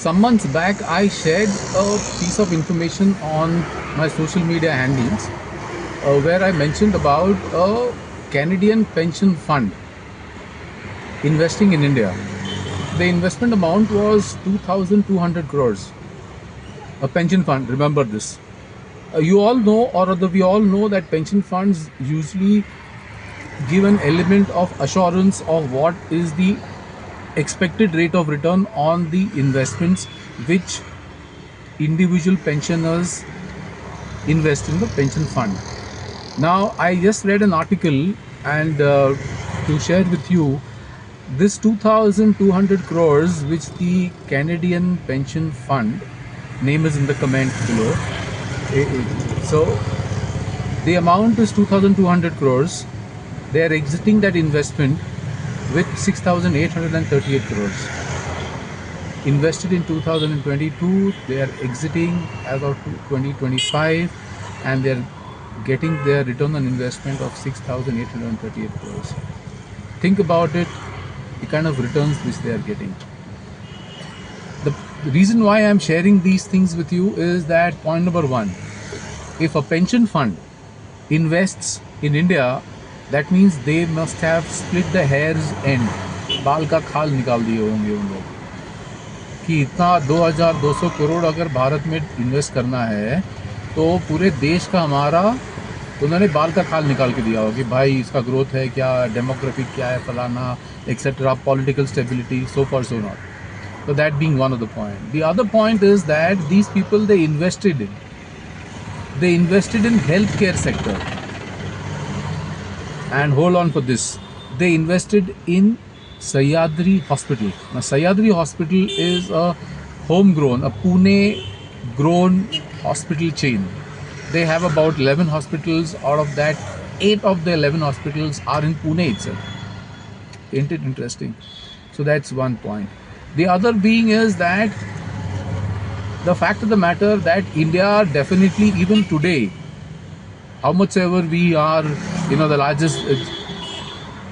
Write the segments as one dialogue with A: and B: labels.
A: some months back, I shared a piece of information on my social media handles where I mentioned about a Canadian pension fund investing in India. The investment amount was 2,200 crores. A pension fund, remember this. You all know, or rather we all know, that pension funds usually give an element of assurance of what is the expected rate of return on the investments which individual pensioners invest in the pension fund. Now, I just read an article and to share with you this 2,200 crores which the Canadian pension fund, name is in the comment below. So the amount is 2,200 crores. They are exiting that investment with 6,838 crores. Invested in 2022, they are exiting as of 2025, and they are getting their return on investment of 6,838 crores. Think about it, the kind of returns which they are getting. The reason why I am sharing these things with you is that point number one, if a pension fund invests in India, that means they must have split the hair's end, बाल का खाल निकाल दिए होंगे उन लोग कि इतना 2,200 करोड़ अगर भारत में इन्वेस्ट करना है तो पूरे देश का हमारा उन्होंने बाल का खाल निकाल के दिया होगा कि भाई इसका ग्रोथ है क्या, डेमोग्राफिक क्या है, फलाना etcetera, political stability, so far so not. So that being one of the point. The other point is that these people, they invested in healthcare sector. And hold on for this, they invested in Sahyadri Hospital. Now Sahyadri Hospital is a homegrown, a Pune grown hospital chain. They have about 11 hospitals. Out of that, 8 of the 11 hospitals are in Pune itself. Isn't it interesting? So that's one point. The other being is that the fact of the matter that India definitely, even today, how much ever we are, the largest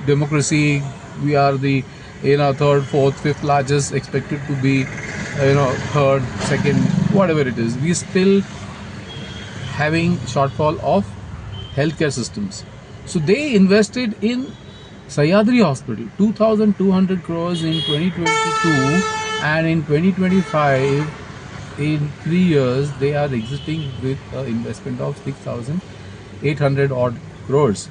A: democracy, we are the, third, fourth, fifth largest, expected to be, third, second, whatever it is, we still having shortfall of healthcare systems. So they invested in Sahyadri Hospital, 2,200 crores in 2022, and in 2025, in 3 years, they are exiting with an investment of 6,800 odd crores.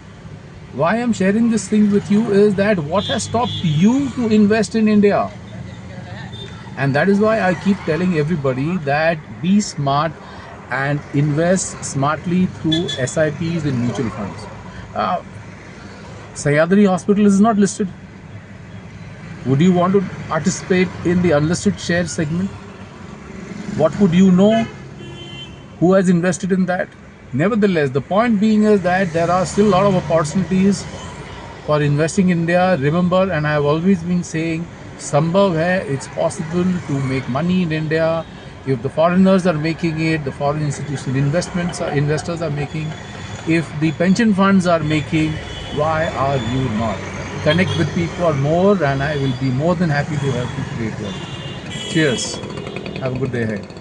A: Why I'm sharing this thing with you is that what has stopped you to invest in India? And that is why I keep telling everybody that be smart and invest smartly through SIPs in mutual funds. Sahyadri Hospital is not listed. Would you want to participate in the unlisted share segment? What would you know? Who has invested in that? Nevertheless, the point being is that there are still a lot of opportunities for investing in India. Remember, and I have always been saying, Sambhav hai, it's possible to make money in India. If the foreigners are making it, the foreign institutional investors are making, if the pension funds are making, why are you not? Connect with me for more, and I will be more than happy to help you create wealth. Cheers. Have a good day ahead.